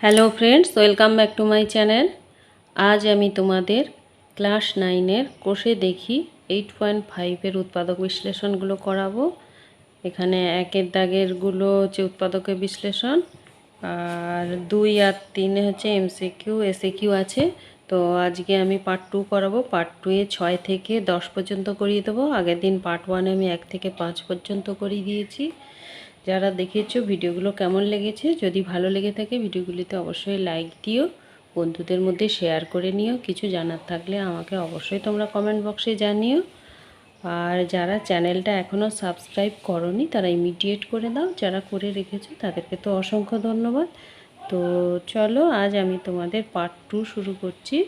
Hello friends, welcome back to my channel. আজ আমি তোমাদের ক্লাস 9-এর কোষে দেখি 8.5-এর উৎপাদক বিশ্লেষণগুলো করাবো। এখানে 1-এর দাগেরগুলো হচ্ছে উৎপাদকের বিশ্লেষণ, আর 2 আর 3-এ হচ্ছে এমসিকিউ এসএকিউ আছে। তো আজকে আমি পার্ট 2 করাবো। পার্ট 2-এ 6 থেকে 10 পর্যন্ত করিয়ে দেবো। আগের দিন পার্ট 1-এ আমি 1 থেকে 5 পর্যন্ত করিয়ে দিয়েছি। যারা দেখেছো ভিডিওগুলো কেমন লেগেছে, যদি ভালো লেগে থাকে ভিডিওগুলিতে অবশ্যই লাইক দিও, বন্ধুদের মধ্যে শেয়ার করে নিও। কিছু জানার থাকলে আমাকে অবশ্যই তোমরা কমেন্ট বক্সে জানিও। আর যারা চ্যানেলটা এখনও সাবস্ক্রাইব করোনি তারা ইমিডিয়েট করে দাও, যারা করে রেখেছো তাদেরকে তো অসংখ্য ধন্যবাদ। তো চলো, আজ আমি তোমাদের পার্ট 2 শুরু করছি।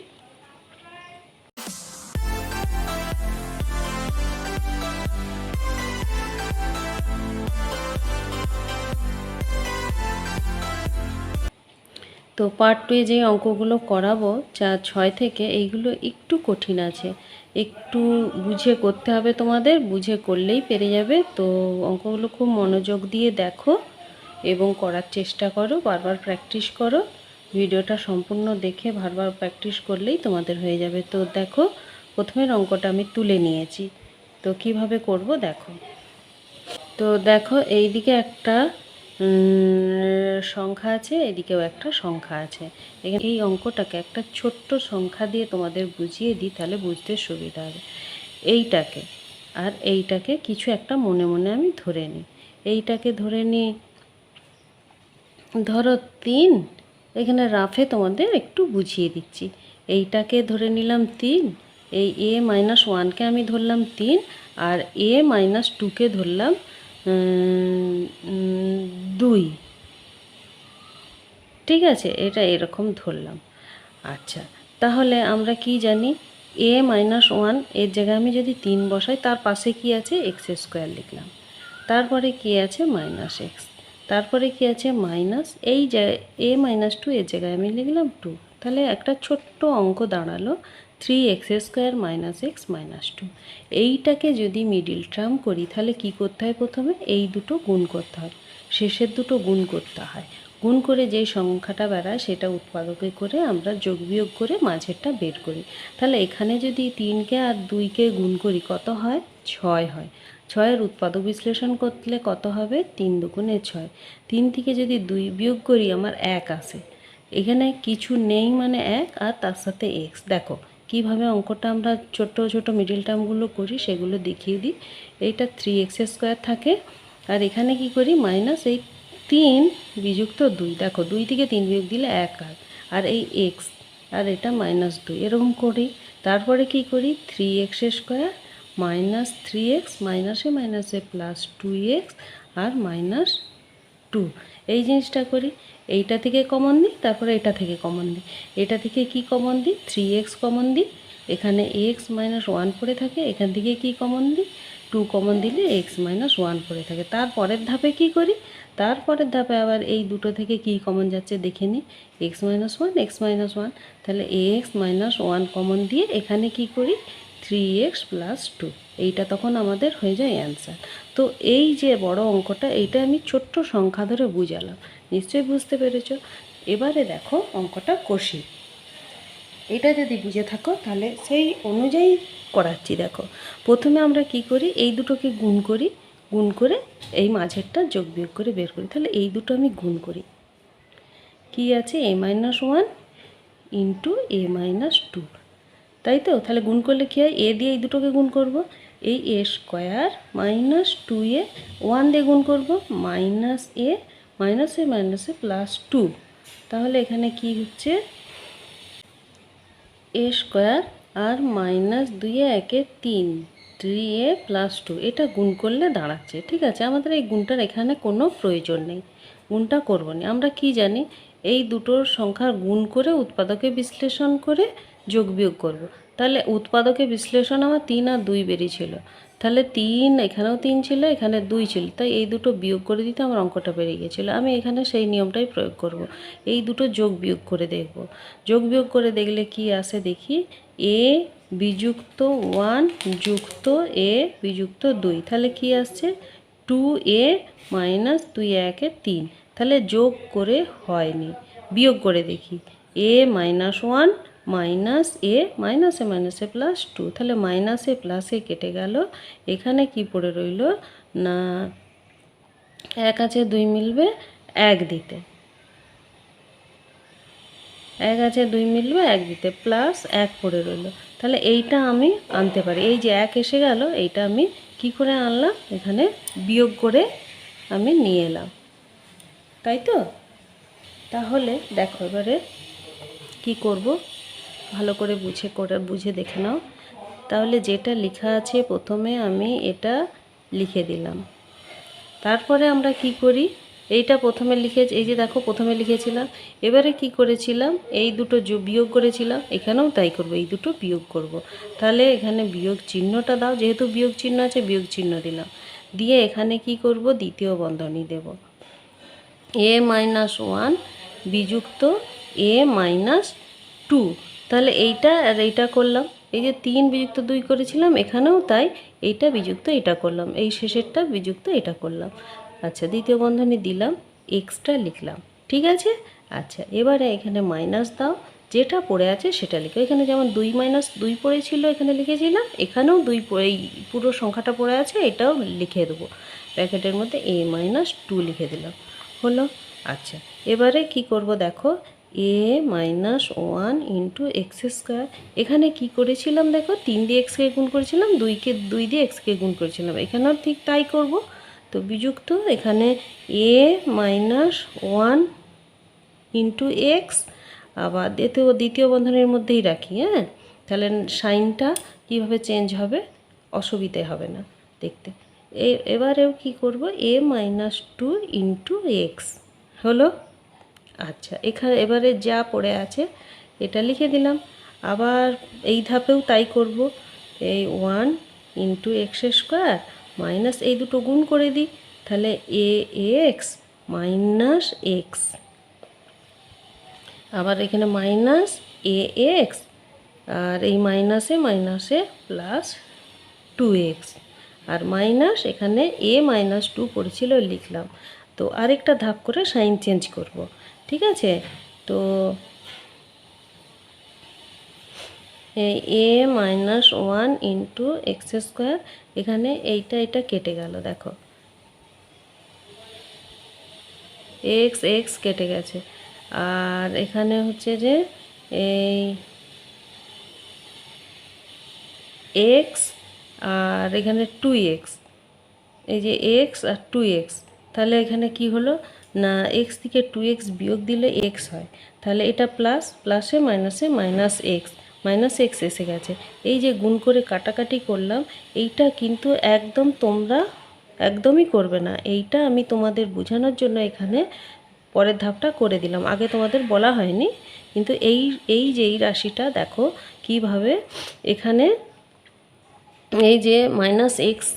তো পার্ট 2-এ যে অঙ্কগুলো করাবো 6 থেকে, এইগুলো একটু কঠিন আছে, একটু বুঝে করতে হবে তোমাদের, বুঝে করলেই পেরে যাবে। তো অঙ্কগুলো খুব মনোযোগ দিয়ে দেখো এবং করার চেষ্টা করো, বারবার প্র্যাকটিস করো। ভিডিওটা সম্পূর্ণ দেখে বারবার প্র্যাকটিস করলেই তোমাদের হয়ে যাবে। তো দেখো, প্রথমের অঙ্কটা আমি তুলে নিয়েছি। তো কিভাবে করব দেখো। তো দেখো, এই দিকে একটা সংখ্যা আছে, এদিকেও একটা সংখ্যা আছে। এখানে এই অঙ্কটাকে একটা ছোট্ট সংখ্যা দিয়ে তোমাদের বুঝিয়ে দিই, তাহলে বুঝতে সুবিধা হবে। এইটাকে আর এইটাকে কিছু একটা মনে মনে আমি ধরে নিই। এইটাকে ধরে নিই, ধরো 3। এখানে রাফে তোমাদের একটু বুঝিয়ে দিচ্ছি। এইটাকে ধরে নিলাম 3, এই a-1কে আমি ধরলাম 3, আর a-2কে ধরলাম 2। ঠিক আছে, এটা এরকম ধরলাম। আচ্ছা, তাহলে আমরা কি জানি, a-1 এর জায়গায় আমি যদি 3 বসাই, তার পাশে কি আছে, x² লিখলাম। তারপরে কি আছে, -x। তারপরে কি আছে, মাইনাস, এই a-2 এর জায়গায় আমি লিখলাম 2। তাহলে একটা ছোট্ট অঙ্ক দাঁড়ালো 3x² - x - 2। এইটাকে যদি মিডিল টার্ম করি, তাহলে কি করতে হয়, প্রথমে এই দুটো গুণ করতে হয়, শেষের দুটো গুণ করতে হয়। গুণ করে যেই সংখ্যাটা বেড়ায় সেটা উৎপাদকে করে আমরা যোগ বিয়োগ করে মাঝেরটা বের করি। তাহলে এখানে যদি 3কে আর 2কে গুণ করি কত হয়, 6 হয়। 6-এর উৎপাদক বিশ্লেষণ করলে কত হবে, 3 দুগুণে 6। 3 থেকে যদি 2 বিয়োগ করি আমার 1 আসে। এখানে কিছু নেই মানে 1, আর তার সাথে x। দেখো কিভাবে অঙ্কটা আমরা ছোট ছোট মিডিল টার্মগুলো করি সেগুলো দেখিয়ে দিই। এইটা 3x² থাকে, আর এখানে কি করি, মাইনাস এই 3 বিযুক্ত 2। দেখো 2 থেকে 3 বিয়োগ দিলে 1 আর এই x, আর এটা -2, এরকম করি। তারপরে কি করি, 3x² -3x, মাইনাসে মাইনাসে +2x আর -2, এই জিনিসটা করি। এইটা থেকে কমন দিই, তারপরে এটা থেকে কমন দিই। এটা থেকে কি কমন দিই, 3x কমন দিই, এখানে x - 1 পড়ে থাকে। এখান থেকে কি কমন দিই, 2 কমন দিলে x - 1 পড়ে থাকে। তারপরের ধাপে কি করি, তারপরের ধাপে আবার এই দুটো থেকে কি কমন যাচ্ছে দেখে নিই, x - 1 x - 1, তাহলে x - 1 কমন দিয়ে এখানে কি করি, 3x + 2। এইটা তখন আমাদের হয়ে যায় অ্যান্সার। তো এই যে বড় অঙ্কটা, এইটা আমি ছোট্ট সংখ্যা ধরে বুঝালাম, নিশ্চয়ই বুঝতে পেরেছ। এবারে দেখো অঙ্কটা কষি। এটা যদি বুঝে থাকো তাহলে সেই অনুযায়ী করাচ্ছি। দেখো প্রথমে আমরা কি করি, এই দুটোকে গুণ করি, গুণ করে এই মাঝেরটা যোগ বিয়োগ করে বের করি। তাহলে এই দুটো আমি গুণ করি, কি আছে, a-1 ইন্টু a-2, তাই তো। তাহলে গুণ করলে কী হয়, এ দিয়ে এই দুটোকে গুণ করব, এই a² - 2a, 1 দিয়ে গুণ করব, -a +2। তাহলে এখানে কি হচ্ছে, a² আর -2 একে 3, 3a + 2, এটা গুণ করলে দাঁড়াচ্ছে। ঠিক আছে, আমাদের এই গুণটার এখানে কোনো প্রয়োজন নেই, গুণটা করব না। আমরা কি জানি, এই দুটোর সংখ্যার গুণ করে উৎপাদকে বিশ্লেষণ করে যোগ বিয়োগ করব। তাহলে উৎপাদকে বিশ্লেষণ আমার 3 আর 2 বেরিয়েছিল, তাহলে 3, এখানেও 3 ছিল, এখানে 2 ছিল, তাই এই দুটো বিয়োগ করে দিতে আমার অঙ্কটা বেরিয়ে গেছিলো। আমি এখানে সেই নিয়মটাই প্রয়োগ করব, এই দুটো যোগ বিয়োগ করে দেখব। যোগ বিয়োগ করে দেখলে কি আসে দেখি, a বিযুক্ত 1 যুক্ত a বিযুক্ত 2, তাহলে কি আসছে, 2a - 2 একে 3। তাহলে যোগ করে হয়নি, বিয়োগ করে দেখি। এ মাইনাস ওয়ান মাইনাস এ মাইনাসে মাইনাসে প্লাস টু, তাহলে মাইনাসে প্লাসে কেটে গেল। এখানে কি পড়ে রইল না, এক আছে দুই মিলবে এক দিতে, এক আছে দুই মিলবে এক দিতে, প্লাস এক পড়ে রইল। তাহলে এইটা আমি আনতে পারি, এই যে এক এসে গেল, এইটা আমি কি করে আনলাম, এখানে বিয়োগ করে আমি নিয়ে এলাম, তাই তো। তাহলে দেখো এবারে কি করব, ভালো করে বুঝে দেখে নাও। তাহলে যেটা লেখা আছে প্রথমে আমি এটা লিখে দিলাম, তারপরে আমরা কি করি, এইটা প্রথমে এই যে দেখো প্রথমে লিখেছিলাম, এবারে কি করেছিলাম, এই দুটো বিয়োগ করেছিলাম, এখানেও তাই করব, এই দুটো বিয়োগ করব। তাহলে এখানে বিয়োগ চিহ্নটা দাও, যেহেতু বিয়োগ চিহ্ন আছে বিয়োগ চিহ্ন দিলাম, দিয়ে এখানে কি করব, দ্বিতীয় বন্ধনী দেব, এ মাইনাস ওয়ান বিযুক্ত এ মাইনাস টু। তাহলে এইটা আর এইটা করলাম, এই যে 3 বিযুক্ত 2 করেছিলাম, এখানেও তাই, এইটা বিযুক্ত এটা করলাম, এই শেষেরটা বিযুক্ত এটা করলাম। আচ্ছা, দ্বিতীয় বন্ধনী দিলাম, এক্সট্রা লিখলাম, ঠিক আছে। আচ্ছা, এবারে এখানে মাইনাস দাও, যেটা পড়ে আছে সেটা লিখো। এখানে যেমন 2 মাইনাস 2 পড়েছিল, এখানে লিখেছিলাম, এখানেও 2 এই পুরো সংখ্যাটা পড়ে আছে, এটাও লিখে দেবো ব্র্যাকেটের মধ্যে, এ মাইনাস টু লিখে দিলাম, হলো। আচ্ছা, এবারে কি করব দেখো, a minus one into x square, এখানে কি করেছিলাম দেখো, 3 দিয়ে এক্সকে গুণ করেছিলাম, 2 দিয়ে এক্সকে গুণ করেছিলাম, এখানেও ঠিক তাই করব। তো বিযুক্ত এখানে a minus one into x, আবার দ্বিতীয় বন্ধনীর মধ্যেই রাখি, হ্যাঁ, তাহলে সাইনটা কীভাবে চেঞ্জ হবে, অসুবিধে হবে না দেখতে। এবারেও কি করব, এ মাইনাস টু ইন্টু এক্স, হলো। আচ্ছা, এবারে যা পড়ে আছে এটা লিখে দিলাম, আবার এই ধাপেও তাই করব, এই 1 ইন্টু এক্স স্কোয়ার মাইনাস এই দুটো গুণ করে দিই, তাহলে এ এক্স মাইনাস এক্স, আবার এখানে মাইনাস এ এক্স, আর এই মাইনাসে মাইনাসে প্লাস 2x, আর মাইনাস এখানে এ মাইনাস টু পড়েছিল লিখলাম। তো আরেকটা ধাপ করে সাইন চেঞ্জ করব, ঠিক আছে। তো a minus one into x square, এখানে এটা কেটে গেল, দেখো এক্স এক্স কেটে গেছে, আর এখানে হচ্ছে যে এই এক্স আর এখানে 2x, এই যে এক্স আর 2x, তাহলে এখানে কি হলো না, এক্স থেকে 2x বিয়োগ দিলে এক্স হয়, তাহলে এটা প্লাস, প্লাসে মাইনাসে মাইনাস এক্স এসে গেছে। এই যে গুণ করে কাটাকাটি করলাম, এইটা কিন্তু তোমরা একদমই করবে না, এইটা আমি তোমাদের বোঝানোর জন্য এখানে পরের ধাপটা করে দিলাম, আগে তোমাদের বলা হয়নি। কিন্তু এই রাশিটা দেখো কিভাবে এখানে এই যে মাইনাস এক্স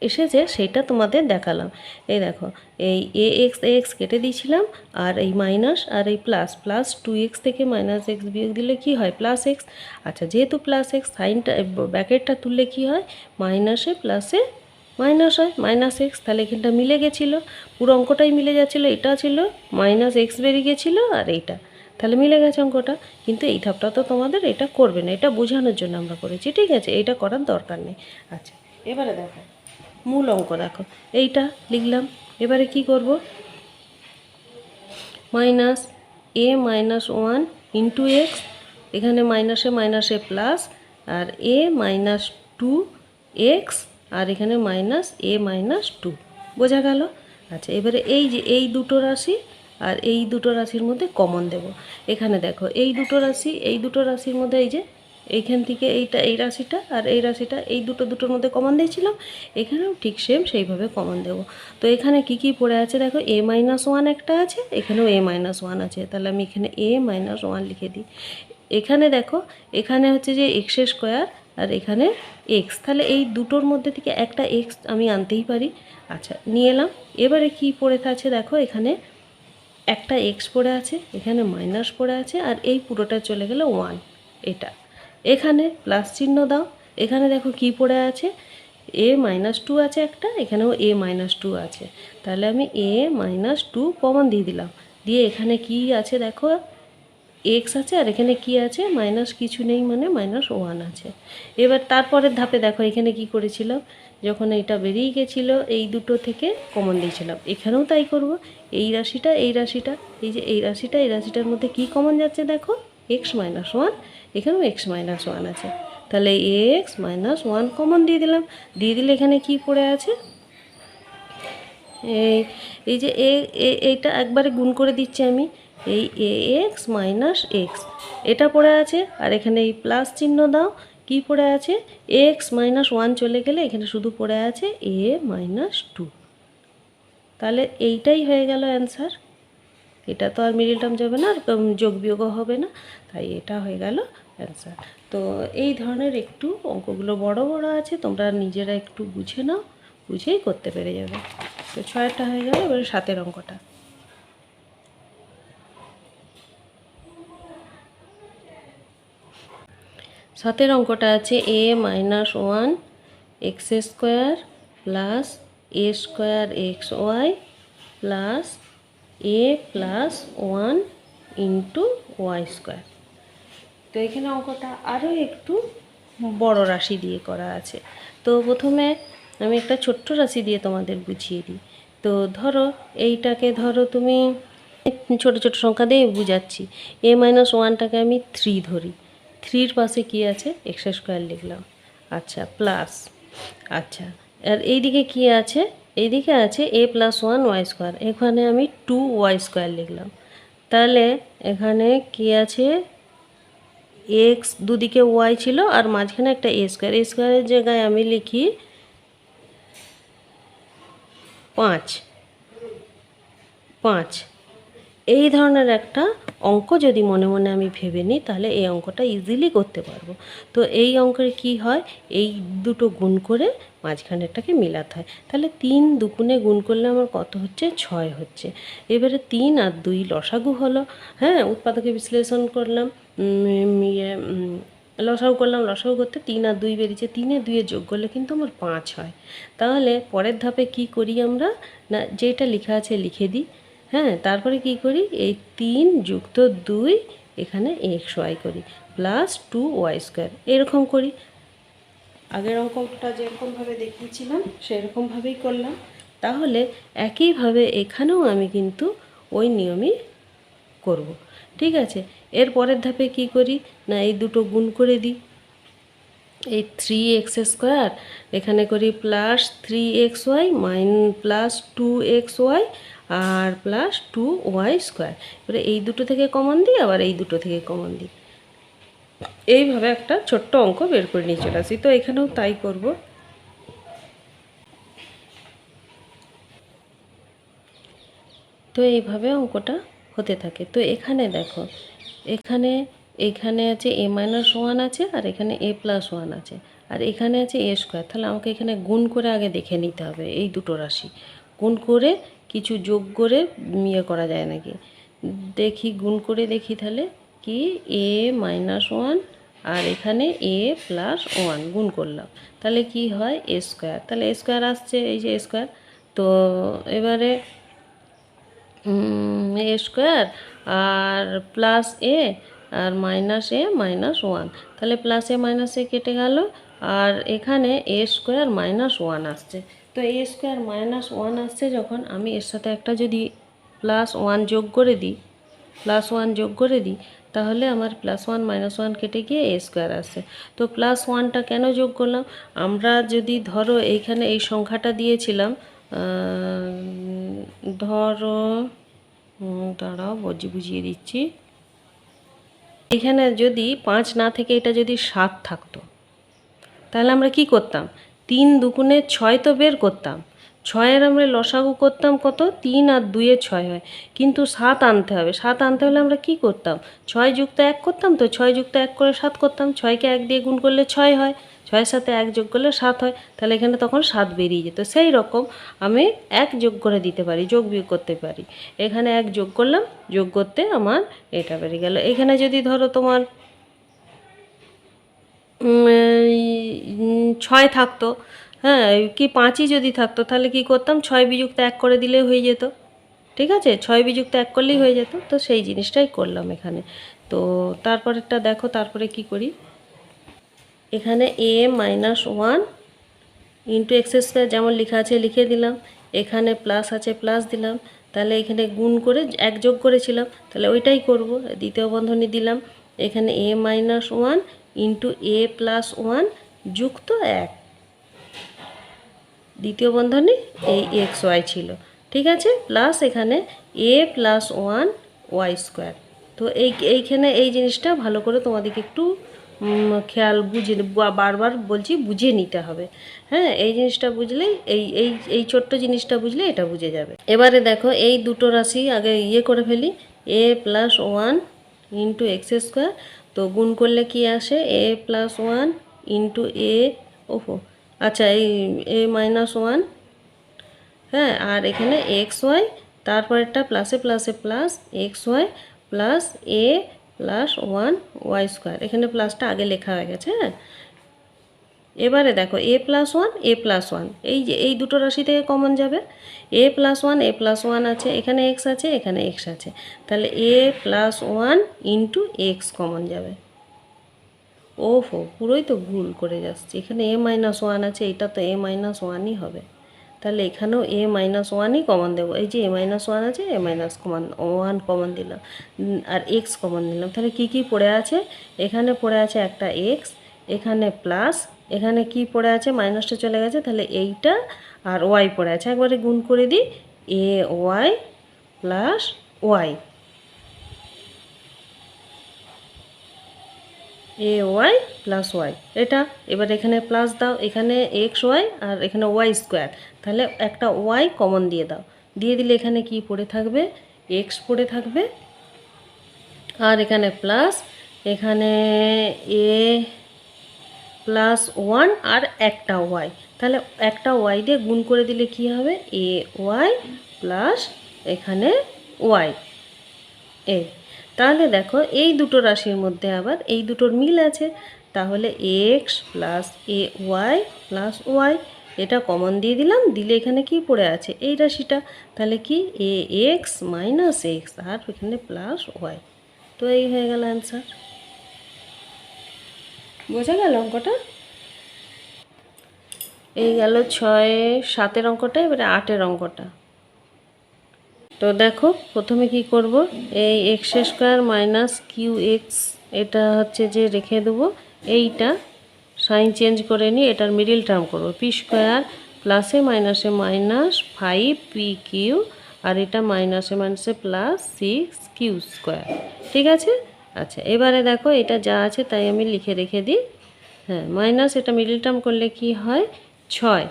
এসেছে সেটা তোমাদের দেখালাম। এই দেখো, এই এক্স কেটে দিয়েছিলাম, আর এই মাইনাস আর এই প্লাস 2x থেকে মাইনাস এক্স বিয়োগ দিলে কি হয়, প্লাস এক্স। আচ্ছা, যেহেতু প্লাস এক্স, সাইনটা ব্র্যাকেটটা তুললে কি হয়, মাইনাসে প্লাসে মাইনাস হয়, মাইনাস এক্স, তাহলে এখানটা মিলে গেছিলো, পুরো অঙ্কটাই মিলে যাচ্ছিলো, এটা ছিল মাইনাস এক্স বেরিয়ে গেছিলো, আর এইটা তাহলে মিলে গেছে অঙ্কটা। কিন্তু এই ধাপটা তো তোমাদের এটা করবে না, এটা বোঝানোর জন্য আমরা করেছি, ঠিক আছে, এটা করার দরকার নেই। আচ্ছা, এবারে দেখো মূল অঙ্ক, দেখো এইটা লিখলাম, এবারে কি করব, minus a minus one into x, এখানে মাইনাসে মাইনাসে প্লাস, আর এ মাইনাস টু এক্স, আর এখানে মাইনাস এ মাইনাস টু, বোঝা গেল। আচ্ছা, এবারে এই যে এই দুটো রাশি আর এই দুটো রাশির মধ্যে কমন দেব। এখানে দেখো এই দুটো রাশির মধ্যে এই যে এইখান থেকে এই রাশিটা আর এই রাশিটা, এই দুটোর মধ্যে কমন দিয়েছিলাম, এখানেও ঠিক সেম সেইভাবে কমন দেব। তো এখানে কি পড়ে আছে দেখো, এ মাইনাস ওয়ান একটা আছে, এখানেও এ মাইনাস ওয়ান আছে, তাহলে আমি এখানে এ মাইনাস ওয়ান লিখে দিই। এখানে দেখো, এখানে হচ্ছে যে এক্স স্কোয়ার আর এখানে এক্স, তাহলে এই দুটোর মধ্যে থেকে একটা এক্স আমি আনতেই পারি। আচ্ছা, নিয়ে এলাম। এবারে কি পড়ে আছে দেখো, এখানে একটা এক্স পড়ে আছে, এখানে মাইনাস পড়ে আছে, আর এই পুরোটা চলে গেল ওয়ান, এটা এখানে প্লাস চিহ্ন দাও। এখানে দেখো কি পড়ে আছে, এ মাইনাস টু আছে একটা, এখানেও এ মাইনাস টু আছে, তাহলে আমি এ মাইনাস টু কমন দিয়ে দিলাম, দিয়ে এখানে কি আছে দেখো, এক্স আছে, আর এখানে কি আছে মাইনাস কিছু নেই, মানে -1 আছে। এবার তারপরের ধাপে দেখো এখানে কি করেছিলাম, যখন এইটা বেরিয়ে গেছিলো এই দুটো থেকে কমন দিয়েছিলাম, এখানেও তাই করব। এই রাশিটা এই রাশিটা, এই যে এই রাশিটা এই রাশিটার মধ্যে কি কমন যাচ্ছে দেখো, x-1, এখানেও x-1 আছে, তাহলে x-1 কমন দিয়ে দিলাম। দিয়ে দিলে এখানে কি পড়ে আছে, এই যে এইটা একবারে গুণ করে দিচ্ছি আমি, এই এক্স মাইনাস এক্স এটা পড়ে আছে, আর এখানে এই প্লাস চিহ্ন দাও, কি পড়ে আছে, x-1 চলে গেলে এখানে শুধু পড়ে আছে a-2। তাহলে এইটাই হয়ে গেল অ্যান্সার। এটা তো আর মিডল টার্ম যাবে না, আর যোগ বিয়োগও হবে না, তাই এটা হয়ে গেল অ্যান্সার। তো এই ধরনের একটু অঙ্কগুলো বড় বড় আছে, তোমরা নিজেরা একটু বুঝে নাও, বুঝেই করতে পেরে যাবে। তো 6টা হয়ে গেল, এবারে 7এর অঙ্কটা। 7এর অঙ্কটা আছে a-1 x² plus a² xy plus a+1 into y²। তো এখানে অঙ্কটা আরও একটু বড় রাশি দিয়ে করা আছে। তো প্রথমে আমি একটা ছোট্ট রাশি দিয়ে তোমাদের বুঝিয়ে দিই। তো ধরো এইটাকে ধরো তুমি, ছোট ছোট সংখ্যা দিয়ে বুঝাচ্ছি, a-1টাকে আমি 3 ধরি, 3-র পাশে কি আছে, x² লিখলাম, আচ্ছা প্লাস, আচ্ছা আর এইদিকে কি আছে, এইদিকে আছে a+1 y², এখানে আমি 2y² লিখলাম। তাহলে এখানে কি আছে, এক্স দুদিকে ওয়াই ছিল আর মাঝখানে একটা a², a² জায়গায় আমি লিখি 5। এই ধরনের একটা অঙ্ক যদি মনে মনে আমি ভেবে নিই, তাহলে এই অঙ্কটা ইজিলি করতে পারবো। তো এই অঙ্কের কি হয়, এই দুটো গুণ করে মাঝখানেরটাকে মেলাতে হয়। তাহলে 3 দুগুণে গুণ করলে আমার কত হচ্ছে, 6 হচ্ছে। এবারে 3 আর 2 লসাগু হলো, হ্যাঁ উৎপাদকে বিশ্লেষণ করলাম, লসাগু করলাম, লসাগু করতে 3 আর 2 বেরিয়েছে, 3 আর 2 যোগ করলে কিন্তু আমার 5 হয়। তাহলে পরের ধাপে কি করি আমরা, না যেটা লেখা আছে লিখে দিই, হ্যাঁ তারপরে কি করি, এই 3 যুক্ত 2 এখানে xy করি প্লাস 2y², এরকম করি। আগের অঙ্কটা যেরকমভাবে দেখিয়েছিলাম সেরকমভাবেই করলাম। তাহলে একইভাবে এখানেও আমি কিন্তু ওই নিয়মই করব, ঠিক আছে। এর পরের ধাপে কি করি, না এই দুটো গুণ করে দিই, এই 3x² এখানে করি প্লাস 3xy প্লাস 2xy আর প্লাস 2y²। এবারে এই দুটো থেকে কমন দিই, আবার এই দুটো থেকে কমন দিই, এইভাবে একটা ছোট্ট অঙ্ক বের করে নিয়ে চলে আসি। তো এখানেও তাই করব। তো এইভাবে অঙ্কটা হতে থাকে। তো এখানে দেখো, এখানে এখানে আছে a-1 আছে, আর এখানে a+1 আছে, আর এখানে আছে a²। তাহলে আমাকে এখানে গুণ করে আগে দেখে নিতে হবে, এই দুটো রাশি গুণ করে কিছু যোগ করে ইয়ে করা যায় নাকি দেখি, গুণ করে দেখি। তাহলে কি a-1 আর এখানে a+1 গুণ করলাম, তাহলে কি হয় a², তাহলে a² আসছে, এই যে a²। তো এবারে a² আর প্লাস এ আর -a-1, তাহলে প্লাস এ মাইনাস এ কেটে গেল, আর এখানে a² আসছে। তো a² আসছে যখন, আমি এর সাথে একটা যদি +1 যোগ করে দিই, +1 যোগ করে দিই, তাহলে আমার +1 -1 কেটে গিয়ে a² আসছে। তো +1টা কেন যোগ করলাম, আমরা যদি ধরো এইখানে এই সংখ্যাটা দিয়েছিলাম, ধরো দাঁড়াও বুঝিয়ে দিচ্ছি, এখানে যদি 5 না থেকে এটা যদি 7 থাকতো, তাহলে আমরা কি করতাম, 3 দুগুণে 6 তো বের করতাম, 6-এর আমরা লসাগু করতাম কত, 3 আর 2-এ 6 হয়, কিন্তু 7 আনতে হবে। 7 আনতে হলে আমরা কি করতাম, 6 যুক্ত 1 করতাম, তো 6 যুক্ত 1 করে 7 করতাম, 6কে 1 দিয়ে গুণ করলে 6 হয়, 6-এর সাথে 1 যোগ করলে 7 হয়, তাহলে এখানে তখন 7 বেরিয়ে যেত। সেই রকম আমি 1 যোগ করে দিতে পারি, যোগ বিয়োগ করতে পারি। এখানে 1 যোগ করলাম, যোগ করতে আমার এটা বেরিয়ে গেল। এখানে যদি ধরো তোমার 6 থাকতো, হ্যাঁ কি 5ই যদি থাকতো, তাহলে কি করতাম, 6 বিযুক্ত 1 করে দিলে হয়ে যেত। ঠিক আছে, 6 বিযুক্ত 1 করলেই হয়ে যেত, তো সেই জিনিসটাই করলাম এখানে। তো তারপরেরটা দেখো, তারপরে কি করি, এখানে a minus one into x square যেমন লেখা আছে লিখে দিলাম, এখানে প্লাস আছে প্লাস দিলাম, তাহলে এখানে গুণ করে এক যোগ করেছিলাম, তাহলে ওইটাই করব, দ্বিতীয় বন্ধনী দিলাম, এখানে a minus one into A plus one যুক্ত 1, দ্বিতীয় বন্ধনী এই এক্স ওয়াই ছিল, ঠিক আছে, প্লাস এখানে এ প্লাস ওয়ান ওয়াই স্কোয়ার। তো এইখানে এই জিনিসটা ভালো করে তোমাদেরকে একটু খেয়াল বুঝে, বারবার বলছি বুঝে নিতে হবে। হ্যাঁ, এই জিনিসটা বুঝলেই এই এই এই ছোট্ট জিনিসটা বুঝলে এটা বুঝে যাবে। এবারে দেখো এই দুটো রাশি আগে করে ফেলি, a plus one into x square, তো গুণ করলে কি আসে, a plus one into a, ওহো আচ্ছা, এই এ মাইনাস ওয়ান, হ্যাঁ, আর এখানে এক্স ওয়াই, তারপরেরটা প্লাসে প্লাসে প্লাস এক্স ওয়াই প্লাস এ প্লাস ওয়ান ওয়াই স্কোয়ার, এখানে প্লাসটা আগে লেখা হয়ে গেছে। হ্যাঁ, এবারে দেখো এ প্লাস ওয়ান এ প্লাস ওয়ান, এই যে এই দুটো রাশি থেকে কমন যাবে, এ প্লাস ওয়ান আছে, এখানে এক্স আছে, এখানে এক্স আছে, তাহলে a plus one into x common যাবে। ওহো, পুরোই তো ভুল করে যাচ্ছে, এখানে এ মাইনাস ওয়ান আছে, এটা তো এ মাইনাস ওয়ানই হবে, তাহলে এখানেও এ মাইনাস ওয়ানই কমন দেবো, এই যে এ মাইনাস ওয়ান আছে, এ মাইনাস ওয়ান কমন দিলাম, আর এক্স কমন দিলাম, তাহলে কি কি পড়ে আছে, এখানে পড়ে আছে একটা এক্স, এখানে প্লাস, এখানে কি পড়ে আছে, মাইনাসটা চলে গেছে, তাহলে এইটা আর ওয়াই পড়ে আছে, একবারে গুণ করে দিই, A Y plus Y, A Y plus Y, এটা এবার এখানে প্লাস দাও, এখানে এক্স ওয়াই আর এখানে ওয়াই স্কোয়ার, তাহলে একটা ওয়াই কমন দিয়ে দাও, দিয়ে দিলে এখানে কি পড়ে থাকবে, এক্স পড়ে থাকবে, আর এখানে প্লাস, এখানে এ প্লাস ওয়ান আর একটা ওয়াই, তাহলে একটা ওয়াই দিয়ে গুণ করে দিলে কি হবে, এ ওয়াই প্লাস এখানে ওয়াই, এই, তাহলে দেখো এই দুটো রাশির মধ্যে আবার এই দুটোর মিল আছে, তাহলে x plus A Y plus Y, এটা কমন দিয়ে দিলাম, দিলে এখানে কি পড়ে আছে, এই রাশিটা, তাহলে কি এ এক্স মাইনাস এক্স আর এখানে প্লাস ওয়াই, তো এই হয়ে গেল অ্যান্সার। বোঝা গেল অঙ্কটা? এই গেল 6-7 অঙ্কটা, এবারে 8 অঙ্কটা। তো দেখো প্রথমে কি করব, এই x square minus q x, এটা হচ্ছে যে রেখে দেবো, এইটা সাইন চেঞ্জ করে নিয়ে এটার মিডিল টার্ম করবো, পি স্কোয়ার প্লাসে মাইনাসে মাইনাস 5 পি কিউ, আর এটা মাইনাসে মাইনাসে প্লাস 6 কিউ স্কোয়ার, ঠিক আছে। আচ্ছা, এবারে দেখো এটা যা আছে তাই আমি লিখে রেখে দিই। হ্যাঁ, মাইনাস এটা মিডিল টার্ম করলে কি হয়, 6,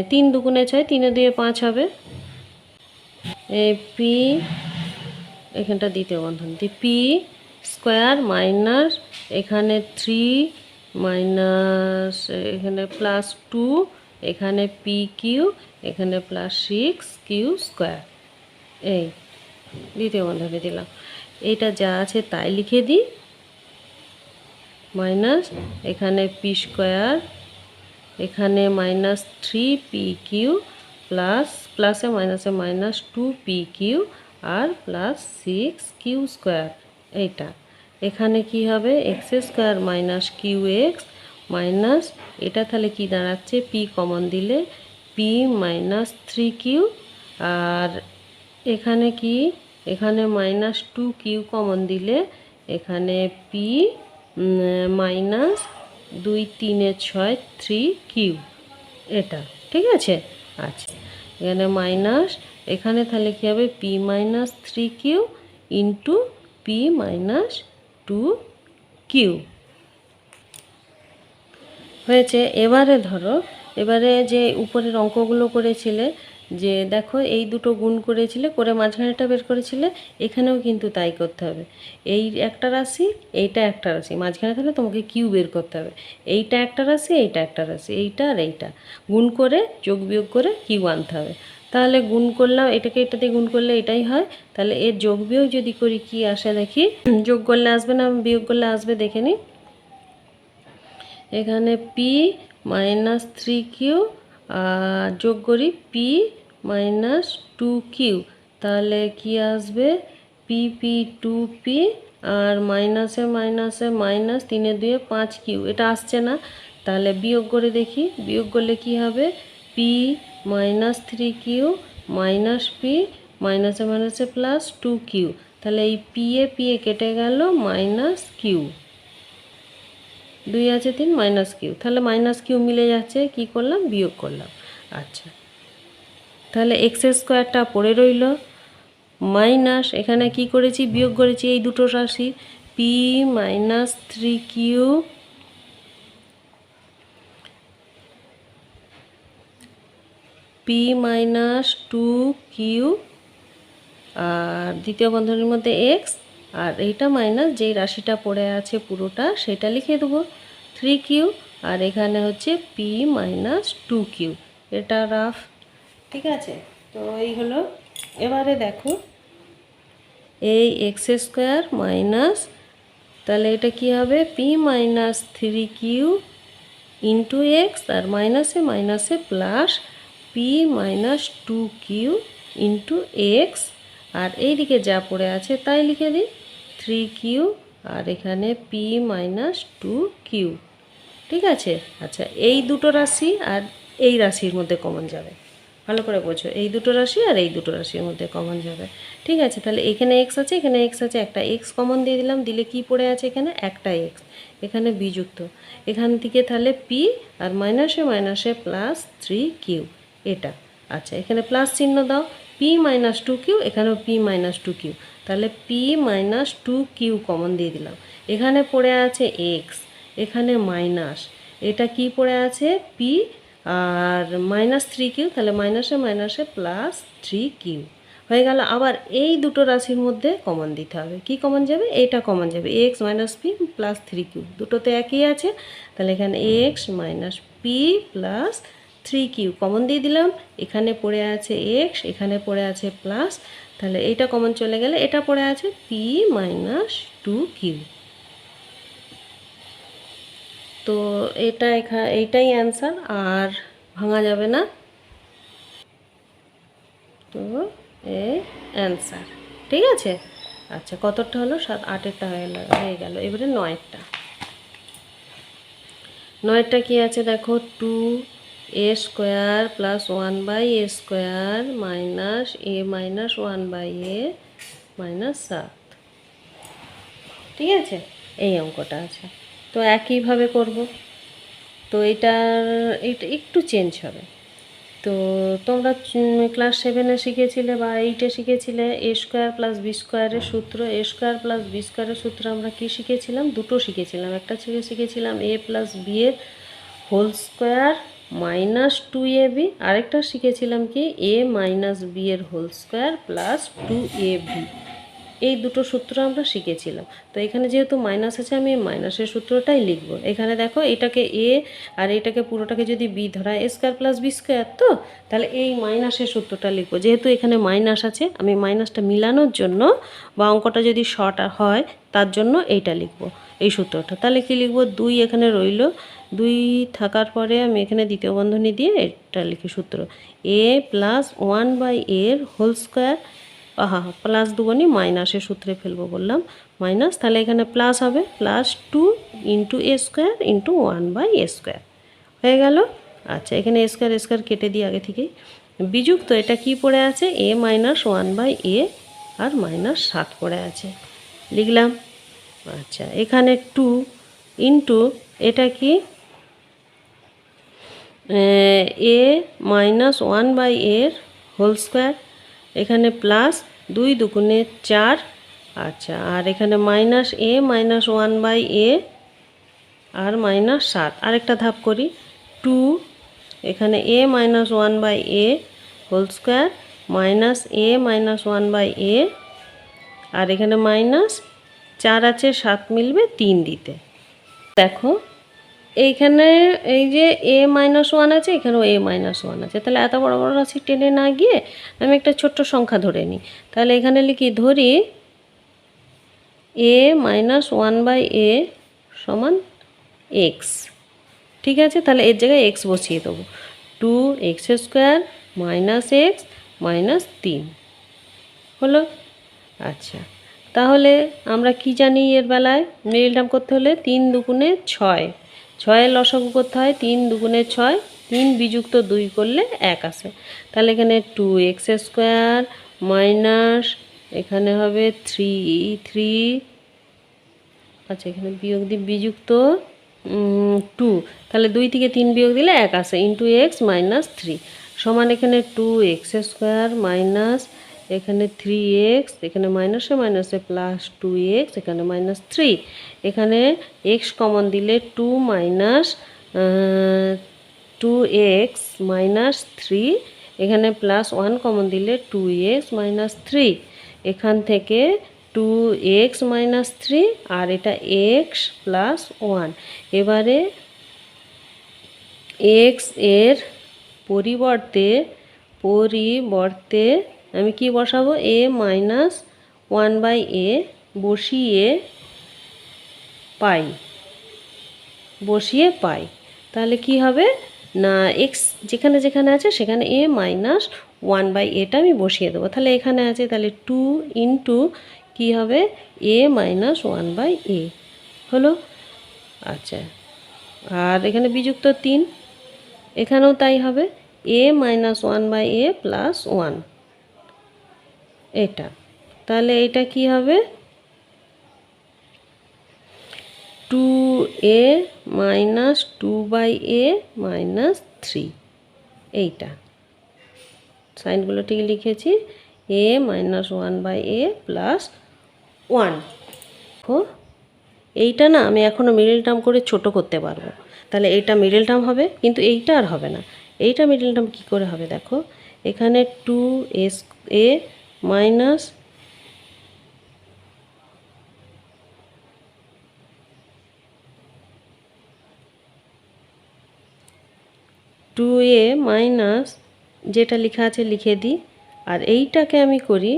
3 দুগুণে 6, 3 2 5 হবে, পি, এখানটা দ্বিতীয় বন্ধন দিই, পি স্কোয়ার মাইনাস এখানে 3 মাইনাস এখানে প্লাস 2, এখানে পি কিউ, এখানে প্লাস 6 কিউ স্কোয়ার, এই দ্বিতীয় বন্ধনে দিলাম, এইটা যা আছে তাই লিখে দিই, মাইনাস এখানে পি স্কোয়ার, এখানে মাইনাস 3 পি কিউ প্লাস প্লাসে মাইনাসে মাইনাস 2 পি কিউ আর প্লাস 6 কিউ স্কোয়ার, এইটা এখানে কি হবে, x square minus q x minus, এটা তাহলে কি দাঁড়াচ্ছে, পি কমন দিলে পি মাইনাস 3 কিউ, আর এখানে কি, এখানে মাইনাস 2 কিউ কমন দিলে এখানে পি মাইনাস 2 3 6 3 কিউ, এটা ঠিক আছে। আচ্ছা, এখানে মাইনাস, এখানে তাহলে কী হবে, p minus 3 q into p minus 2 q হয়েছে। এবারে ধরো, এবারে যে উপরের অঙ্কগুলো করেছিলে, যে দেখো এই দুটো গুণ করেছিলে, করে মাঝখানেটা বের করেছিলে, এখানেও কিন্তু তাই করতে হবে, এই একটা রাশি এইটা একটা রাশি, মাঝখানে তাহলে তোমাকে কিউ বের করতে হবে, এইটা একটা রাশি এইটা একটা রাশি, এইটা আর এইটা গুণ করে যোগ বিয়োগ করে কিউ আনতে হবে। তাহলে গুণ করলাম, এটাকে এটা দিয়ে গুণ করলে এটাই হয়, তাহলে এর যোগ বিয়োগ যদি করি কি আসে দেখি, যোগ করলে আসবে না বিয়োগ করলে আসবে দেখে নিই, এখানে পি মাইনাস 3 কিউ আর যোগ করি পি মাইনাস 2 কিউ, তাহলে কি আসবে, পি পি 2p আর মাইনাসে মাইনাসে মাইনাস, 3 2 5q, এটা আসছে না। তাহলে বিয়োগ করে দেখি, বিয়োগ করলে কি হবে, p minus 3q minus P মাইনাসে মাইনাসে প্লাস 2q। তাহলে এই পি এ কেটে গেল, মাইনাস কিউ, 2 আছে 3 মাইনাস কিউ, তাহলে মাইনাস কিউ মিলে যাচ্ছে, কি করলাম, বিয়োগ করলাম। আচ্ছা, তাহলে এক্স স্কোয়ারটা পড়ে রইল, মাইনাস এখানে কি করেছি, বিয়োগ করেছি এই দুটো রাশি, P minus 3q P minus 2q আর দ্বিতীয় বন্ধনীর মধ্যে এক্স, আর এইটা মাইনাস যেই রাশিটা পড়ে আছে পুরোটা সেটা লিখে দেবো 3q, আর এখানে হচ্ছে পি মাইনাস 2q, এটা রাফ। ঠিক আছে, তো এই হলো। এবারে দেখো এই এক্স স্কোয়ার মাইনাস, তাহলে এটা কি হবে, p minus 3q into x, আর মাইনাসে মাইনাসে plus p minus 2q into x, আর এইদিকে যা পড়ে আছে তাই লিখে দিই 3q, আর এখানে পি মাইনাস 2q। ঠিক আছে। আচ্ছা, এই দুটো রাশি আর এই রাশির মধ্যে কমন যাবে, ভালো করে বোঝো, এই দুটো রাশি আর এই দুটো রাশির মধ্যে কমন যাবে। ঠিক আছে, তাহলে এখানে এক্স আছে, এখানে এক্স আছে, একটা এক্স কমন দিয়ে দিলাম, দিলে কি পড়ে আছে এখানে, একটা এক্স, এখানে বিযুক্ত, এখান থেকে তাহলে পি আর মাইনাসে মাইনাসে প্লাস 3q এটা। আচ্ছা, এখানে প্লাস চিহ্ন দাও, পি মাইনাস 2q, এখানেও পি মাইনাস 2q, তাহলে পি মাইনাস 2q কমন দিয়ে দিলাম। এখানে পড়ে আছে এক্স, এখানে মাইনাস, এটা কি পড়ে আছে, পি আর মাইনাস 3q, তাহলে মাইনাসে মাইনাসে প্লাস 3q হয়ে গেল। আবার এই দুটো রাশির মধ্যে কমন দিতে হবে, কি কমন যাবে, এইটা কমন যাবে, x minus P plus 3q, দুটোতে একই আছে, তাহলে এখানে x minus P plus 3q common দিয়ে দিলাম। এখানে পড়ে আছে এক্স, এখানে পড়ে আছে প্লাস, তাহলে এইটা কমন চলে গেলে এটা পড়ে আছে পি মাইনাস 2q। তো এটা এইটাই অ্যান্সার, আর ভাঙা যাবে না। তো এই অ্যান্সার, ঠিক আছে। আচ্ছা, কতটা হলো, 7 8এরটা হয়ে গেল। এবারে 9এরটা, 9এরটা কি আছে দেখো, 2a square plus 1/a square minus a minus 1/a minus 7। ঠিক আছে, এই অঙ্কটা আছে। তো একইভাবে করব, তো এটা একটু চেঞ্জ হবে। তো তোমরা ক্লাস 7-এ শিখেছিলে বা 8-এ শিখেছিলে এ স্কোয়ার প্লাস বি স্কোয়ারের সূত্র। এ স্কোয়ার প্লাস বি স্কোয়ারের সূত্র আমরা কি শিখেছিলাম, দুটো শিখেছিলাম। একটা শিখেছিলাম এ প্লাস বি এর হোল স্কোয়ার মাইনাস 2ab, আরেকটা শিখেছিলাম কি এ মাইনাস বি এর হোল স্কোয়ার প্লাস 2ab। এই দুটো সূত্র আমরা শিখেছিলাম। তো এখানে যেহেতু মাইনাস আছে, আমি মাইনাসের সূত্রটাই লিখব। এখানে দেখো, এটাকে এ আর এটাকে পুরোটাকে যদি বি ধরা, এ স্কোয়ার প্লাস বি স্কোয়ার, তো তাহলে এই মাইনাসের সূত্রটা লিখব। যেহেতু এখানে মাইনাস আছে, আমি মাইনাসটা মিলানোর জন্য বা অঙ্কটা যদি শর্ট হয় তার জন্য এইটা লিখব, এই সূত্রটা। তাহলে কি লিখব, 2 এখানে রইল, 2 থাকার পরে আমি এখানে দ্বিতীয় বন্ধনী দিয়ে এটা লিখি সূত্র, এ প্লাস 1/a এর হোল স্কোয়ার, প্লাস দুগুণই মাইনাসের সূত্রে ফেলবো বললাম, মাইনাস, তাহলে এখানে প্লাস হবে, প্লাস 2 ইন্টু এ স্কোয়ার ইন্টু 1/a স্কোয়ার হয়ে গেল। আচ্ছা, এখানে এ স্কোয়ার কেটে দিই আগে থেকেই, বিযুক্ত এটা কি পড়ে আছে, এ মাইনাস 1/a আর মাইনাস 7 পড়ে আছে, লিখলাম। আচ্ছা, এখানে 2 ইন্টু এটা কি, এ মাইনাস 1/a এর হোল স্কোয়ার, এখানে প্লাস 2 দুগুণে 4। আচ্ছা, আর এখানে মাইনাস এ মাইনাস 1/a আর মাইনাস 7। আরেকটা ধাপ করি, 2 এখানে a minus 1/a whole square minus a minus 1/a, আর এখানে মাইনাস 4 আছে, 7 মিলবে 3 দিতে। দেখো এইখানে এই যে এ মাইনাস 1 আছে, এখানেও এ মাইনাস 1 আছে, তাহলে এত বড় বড় রাশি টেনে না গিয়ে আমি একটা ছোট্ট সংখ্যা ধরে নিই। তাহলে এখানে লিখি, ধরি এ মাইনাস 1/a সমান এক্স। ঠিক আছে, তাহলে এর জায়গায় এক্স বসিয়ে দেবো, 2x² মাইনাস এক্স মাইনাস 3। হলো। আচ্ছা, তাহলে আমরা কি জানি এর বেলায় মিডল টার্ম করতে হলে 3 দুগুণে 6, 6-এর লসাগু করতে হয় 3 দুগুণে 6, 3 বিযুক্ত 2 করলে 1 আসে। তাহলে এখানে 2x² মাইনাস এখানে হবে 3, আচ্ছা এখানে বিয়োগ দিয়ে বিযুক্ত 2, তাহলে 2 থেকে 3 বিয়োগ দিলে 1 আসে, ইন্টু এক্স মাইনাস 3 সমান এখানে 2x² মাইনাস এখানে 3x, এখানে মাইনাসে মাইনাসে প্লাস 2x, এখানে মাইনাস 3, এখানে x কমন দিলে 2 মাইনাস 2x মাইনাস 3, এখানে প্লাস 1 কমন দিলে 2x মাইনাস 3, এখান থেকে 2x মাইনাস 3 আর এটা x প্লাস 1। এবারে x এর পরিবর্তে আমি কি বসাবো, a মাইনাস 1/a বসিয়ে পাই। তাহলে কি হবে না, x যেখানে যেখানে আছে সেখানে a মাইনাস 1/aটা আমি বসিয়ে দেবো। তাহলে এখানে আছে, তাহলে 2 ইন্টু কী হবে a মাইনাস 1/a হলো। আচ্ছা, আর এখানে বিযুক্ত 3, এখানেও তাই হবে, a মাইনাস 1/a প্লাস 1 এটা। তাহলে এটা কি হবে 2a মাইনাস 2/a মাইনাস 3, এইটা সাইনগুলো ঠিক লিখেছি, a মাইনাস 1/a প্লাস 1। এইটা না আমি এখনও মিডল টার্ম করে ছোট করতে পারবো, তাহলে এইটা মিডল টার্ম হবে, কিন্তু এইটা আর হবে না। এইটা মিডল টার্ম কী করে হবে দেখো, এখানে 2a মাইনাস 2a মাইনাস যেটা লেখা আছে লিখে দিই, আর এইটাকে আমি করি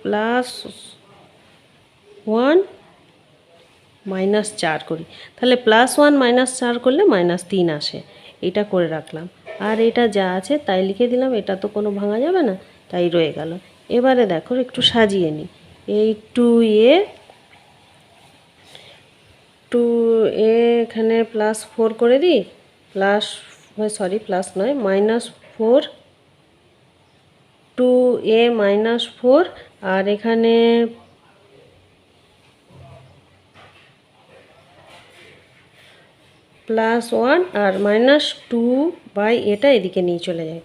প্লাস 1 মাইনাস 4 করি, তাহলে প্লাস 1 মাইনাস 4 করলে মাইনাস 3 আসে, এটা করে রাখলাম। আর এটা যা আছে তাই লিখে দিলাম, এটা তো কোনো ভাঙা যাবে না, তাই রয়ে গেল। এবারে দেখো একটু সাজিয়ে নিই, এই 2a এখানে প্লাস 4 করে দিই, প্লাস নয় মাইনাস 4, 2a মাইনাস 4, আর এখানে প্লাস 1 আর মাইনাস 2/এটা এদিকে নিয়ে চলে যায়।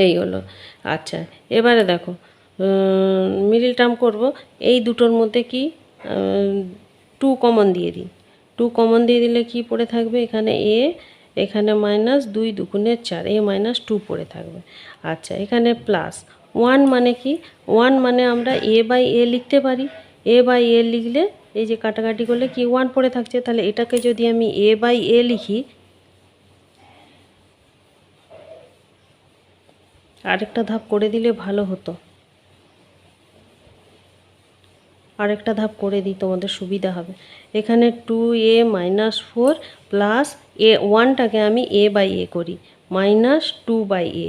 এই হলো। আচ্ছা, এবারে দেখো মিডল টার্ম করব, এই দুটোর মধ্যে কি 2 কমন দিয়ে দিই, 2 কমন দিয়ে দিলে কি পড়ে থাকবে, এখানে a, এখানে মাইনাস 2 দুগুণে 4, a মাইনাস 2 পড়ে থাকবে। আচ্ছা, এখানে প্লাস 1 মানে কি, 1 মানে আমরা a/a লিখতে পারি, a/a লিখলে এই যে কাটাকাটি করলে কি 1 পড়ে থাকছে, তাহলে এটাকে যদি আমি a/a লিখি, আরেকটা ধাপ করে দিলে ভালো হতো, আরেকটা ধাপ করে দিই তোমাদের সুবিধা হবে। এখানে 2a মাইনাস 4 প্লাস a1টাকে আমি a/a করি মাইনাস 2/a,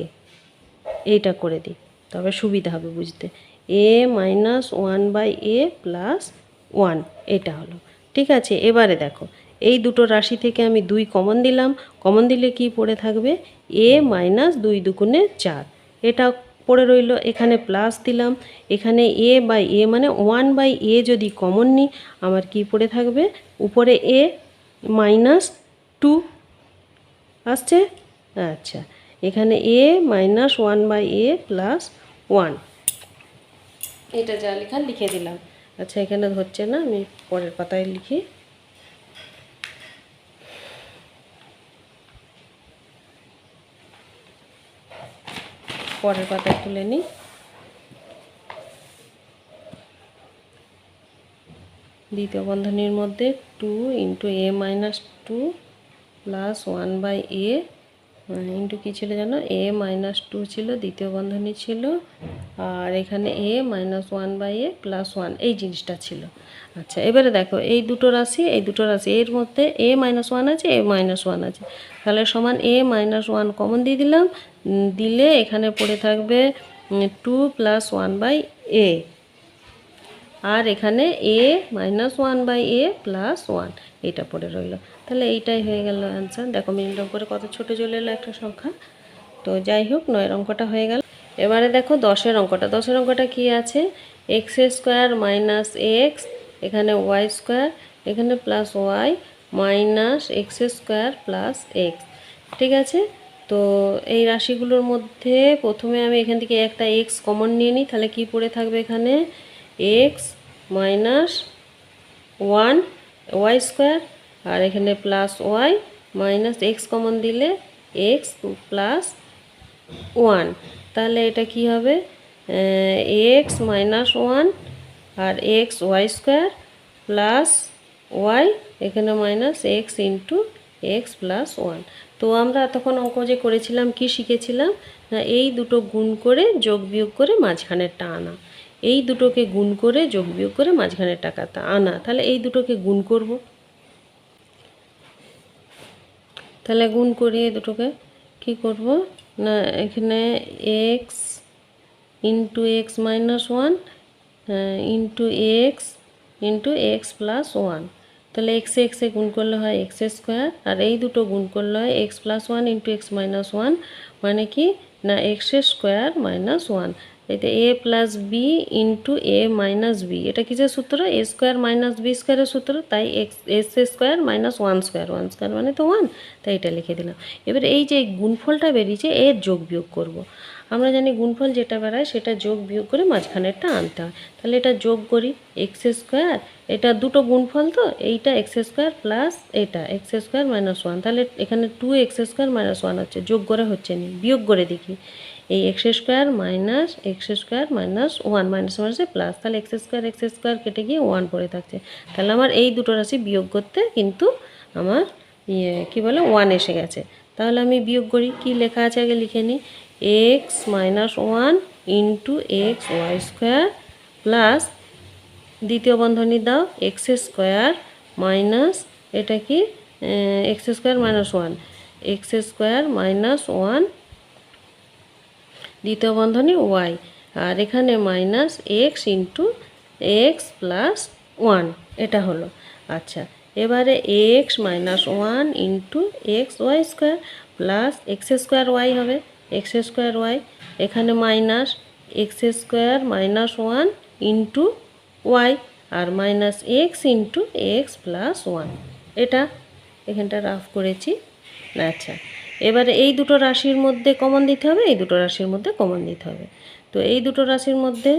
এইটা করে দিই, তবে সুবিধা হবে বুঝতে, a মাইনাস 1/a প্লাস 1 এটা হলো। ঠিক আছে, এবারে দেখো এই দুটো রাশি থেকে আমি 2 কমন দিলাম, কমন দিলে কি পড়ে থাকবে, a মাইনাস 2 দুগুণে 4, এটা পড়ে রইল। এখানে প্লাস দিলাম, এখানে a/a মানে 1/a যদি কমন নিই আমার কি পড়ে থাকবে, উপরে a মাইনাস 2 আসছে। আচ্ছা, এখানে a মাইনাস 1/a প্লাস 1, এটা যা লেখা লিখে দিলাম। আচ্ছা, এখানে হচ্ছে না, আমি পরের পাতায় লিখি। পরের পাতায় তুলে নিই, দ্বিতীয় বন্ধনীর মধ্যে 2 into a minus 2 plus 1/a into কী ছিল জানো, a মাইনাস 2 ছিল, দ্বিতীয় বন্ধনী ছিল আর এখানে a minus one by a plus one এই জিনিসটা ছিল। আচ্ছা, এবারে দেখো এই দুটো রাশি এর মধ্যে a মাইনাস ওয়ান আছে, a মাইনাস ওয়ান আছে, তাহলে সমান a মাইনাস ওয়ান কমন দিয়ে দিলাম, দিলে এখানে পড়ে থাকবে 2 প্লাস ওয়ান বাই এ, আর এখানে a minus one by a plus one এটা পড়ে রইল। তাহলে এইটাই হয়ে গেল অ্যান্সার। দেখো মিনিট করে কত ছোট চলে এলো একটা সংখ্যা। তো যাই হোক, 9 অঙ্কটা হয়ে গেল। এবারে দেখো 10-এর অঙ্কটা কি আছে, এক্স স্কোয়ার মাইনাস এক্স, এখানে ওয়াই স্কোয়ার, এখানে plus y minus x square plus x. ঠিক আছে, তো এই রাশিগুলোর মধ্যে প্রথমে আমি এখান থেকে একটা এক্স কমন নিয়ে নিই, তাহলে কি পড়ে থাকবে এখানে x minus one y square, আর এখানে plus y minus x common দিলে এক্স প্লাস ওয়ান। তাহলে এটা কি হবে এক্স মাইনাস ওয়ান আর x y square plus y, এখানে minus x into x plus one. তো আমরা এতক্ষণ অঙ্ক যে করেছিলাম কি শিখেছিলাম না, এই দুটো গুণ করে যোগ বিয়োগ করে মাঝখানেরটা আনা, এই দুটোকে গুণ করে যোগ বিয়োগ করে মাঝখানের টাকাটা আনা। তাহলে এই দুটোকে গুণ করব, তাহলে গুণ করি এই দুটোকে কি করব না, এখানে x into x minus one into x plus one. তাহলে এক্সে গুণ করলে হয় এক্স স্কোয়ার, আর এই দুটো গুণ করলে হয় x plus one into x minus one, মানে কি না এক্স স্কোয়ার মাইনাস ওয়ান। এতে এ প্লাস বি ইন্টু এ মাইনাস বি, এটা কিসের সূত্র, এ স্কোয়ার মাইনাস বি স্কোয়ারের সূত্র, তাই S square minus one square মানে তো ওয়ান, তাই এটা লিখে দিলাম। এবার এই যে গুণফলটা বেরিয়েছে এর যোগ বিয়োগ করব। আমরা জানি গুণফল যেটা বেড়ায় সেটা যোগ বিয়োগ করে মাঝখানেরটা আনতে হয়। তাহলে এটা যোগ করি, এক্স স্কোয়ার, এটা দুটো গুণফল তো, এইটা এক্স স্কোয়ার প্লাস এটা এক্স স্কোয়ার মাইনাস ওয়ান, তাহলে এখানে 2x স্কোয়ার মাইনাস ওয়ান হচ্ছে, যোগ করে হচ্ছে নি, বিয়োগ করে দেখি এই x square minus one minus মাইনাসে প্লাস, তাহলে এক্স স্কোয়ার কেটে গিয়ে ওয়ান পড়ে থাকছে। তাহলে আমার এই দুটো রাশি বিয়োগ করতে কিন্তু আমার কী বলে ওয়ান এসে গেছে। তাহলে আমি বিয়োগ করি, কি লেখা আছে আগে লিখে নিই, x minus one into x y square plus দ্বিতীয় বন্ধনী দাও এক্স স্কোয়ার মাইনাস এটা কি এক্স স্কোয়ার মাইনাস ওয়ান দ্বিতীয় বন্ধনী ওয়াই, আর এখানে minus x into x plus one, এটা হলো। আচ্ছা, এবারে x minus one into x y square plus x square y হবে, এক্স স্কোয়ার ওয়াই, এখানে minus x square minus one into y, আর minus x into x plus one, এটা এখানটা rough করেছি। আচ্ছা, এবারে এই দুটো রাশির মধ্যে কমন দিতে হবে, এই দুটো রাশির মধ্যে কমন দিতে হবে। তো এই দুটো রাশির মধ্যে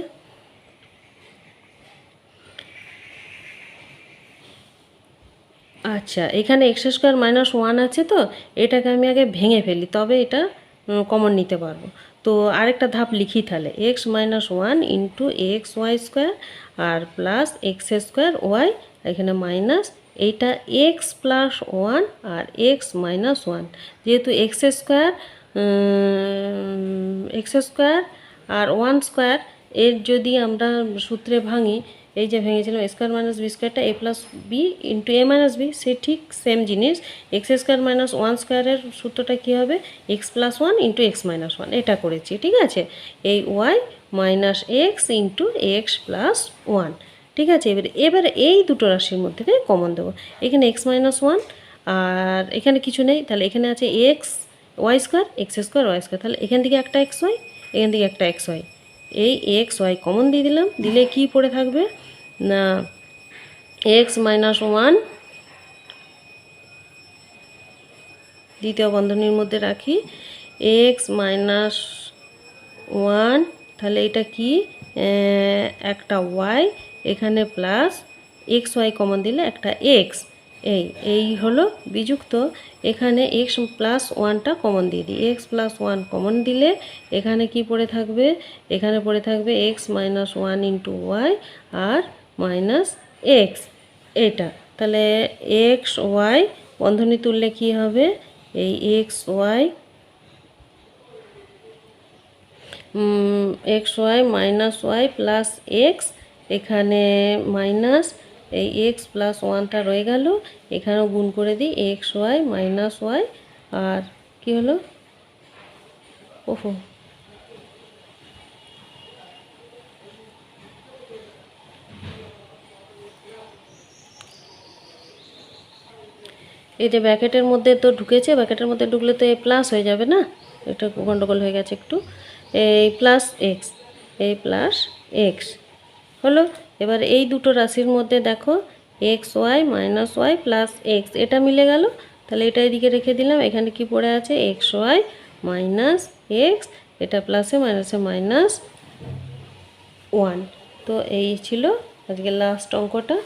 আচ্ছা, এখানে এক্স স্কোয়ার মাইনাস ওয়ান আছে, তো এটাকে আমি আগে ভেঙে ফেলি, তবে এটা কমন নিতে পারবো। তো আরেকটা ধাপ লিখি, তাহলে x minus one into x y square আর প্লাস এক্স স্কোয়ার ওয়াই, এখানে মাইনাস এইটা এক্স প্লাস ওয়ান আর এক্স মাইনাস ওয়ান, যেহেতু এক্স স্কোয়ার আর ওয়ান স্কোয়ার এর যদি আমরা সূত্রে ভাঙি, এই যে ভেঙেছিলাম স্কোয়ার মাইনাস বি স্কোয়ারটা এ প্লাস বি ইন্টু এ মাইনাস বি, সে ঠিক সেম জিনিস এক্স স্কোয়ার মাইনাস ওয়ান স্কোয়ারের সূত্রটা কী হবে x plus one into x minus one, এটা করেছি। ঠিক আছে, এই y minus x into x plus one. ঠিক আছে, এবারে এই দুটো রাশির মধ্যে কমন দেবো, এখানে এক্স মাইনাস ওয়ান আর এখানে কিছু নেই, তাহলে এখানে আছে x y square y square, তাহলে এখান থেকে একটা এক্স ওয়াই, এখান থেকে একটা এক্স ওয়াই, এই এক্স ওয়াই কমন দিয়ে দিলাম, দিলে কি পড়ে থাকবে না এক্স মাইনাস ওয়ান দ্বিতীয় বন্ধনীর মধ্যে রাখি এক্স মাইনাস ওয়ান, তাহলে এটা কি একটা ওয়াই, এখানে প্লাস এক্স ওয়াই কমন দিলে একটা এক্স, এই হলো বিযুক্ত, এখানে এক্স প্লাস ওয়ানটা কমন দিয়ে দিই, এক্স প্লাস ওয়ান কমন দিলে এখানে কি পড়ে থাকবে, এখানে পড়ে থাকবে x minus one into y আর মাইনাস এক্স, এটা তাহলে এক্স ওয়াই বন্ধনী তুললে কি হবে এই x y x y minus y plus x, এখানে মাইনাস এই এক্স প্লাস ওয়ানটা রয়ে গেল, এখানেও গুণ করে দিই এক্স ওয়াই মাইনাস ওয়াই, আর কি হলো, ওহো এই যে ব্র্যাকেটের মধ্যে তো ঢুকেছে, ব্র্যাকেটের মধ্যে ঢুকলে তো এ প্লাস হয়ে যাবে না, এটা গন্ডগোল হয়ে গেছে একটু, এই প্লাস এক্স, এই প্লাস এক্স হলো। এবার এই দুটো রাশির মধ্যে দেখো x y minus y plus x, এটা মিলে গেল, তাহলে এটা এদিকে রেখে দিলাম, এখানে কি পড়ে আছে এক্স ওয়াই মাইনাস এক্স, এটা প্লাসে মাইনাসে মাইনাস ওয়ান। তো এই ছিল আজকে লাস্ট অঙ্কটা,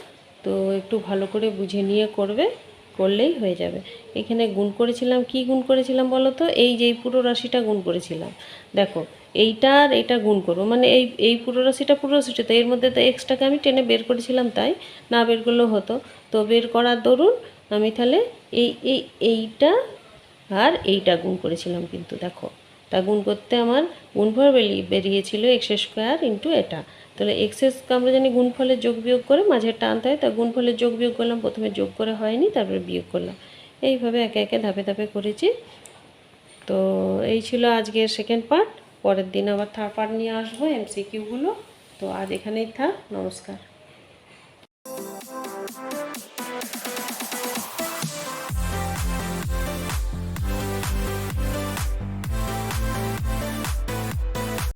তো একটু ভালো করে বুঝে নিয়ে করবে, করলেই হয়ে যাবে। এখানে গুণ করেছিলাম, কি গুণ করেছিলাম বলো তো, এই যে পুরো রাশিটা গুণ করেছিলাম, দেখো এইটা আর এইটা গুণ করবো, মানে এই পুরো রাশিটা তো এর মধ্যে তো এক্সটাকে আমি টেনে বের করেছিলাম, তাই না বের করলেও হতো, তো বের করার দরুন আমি তাহলে এইটা আর এইটা গুণ করেছিলাম, কিন্তু দেখো তা গুণ করতে আমার গুণফল বেরিয়েছিল এক্স স্কোয়ার ইন্টু এটা, তাহলে এক্সেস আমরা জানি গুণফলের যোগ বিয়োগ করে মাঝেরটা আনতে হয়, তা গুণফলের যোগ বিয়োগ করলাম, প্রথমে যোগ করে হয়নি, তারপরে বিয়োগ করলাম, এইভাবে একে একে ধাপে ধাপে করেছি। তো এই ছিল আজকের সেকেন্ড পার্ট, পরের দিন আবার থার্ড পার্ট নিয়ে আসবো এমসিকিউগুলো। তো আজ এখানেই থাক, নমস্কার।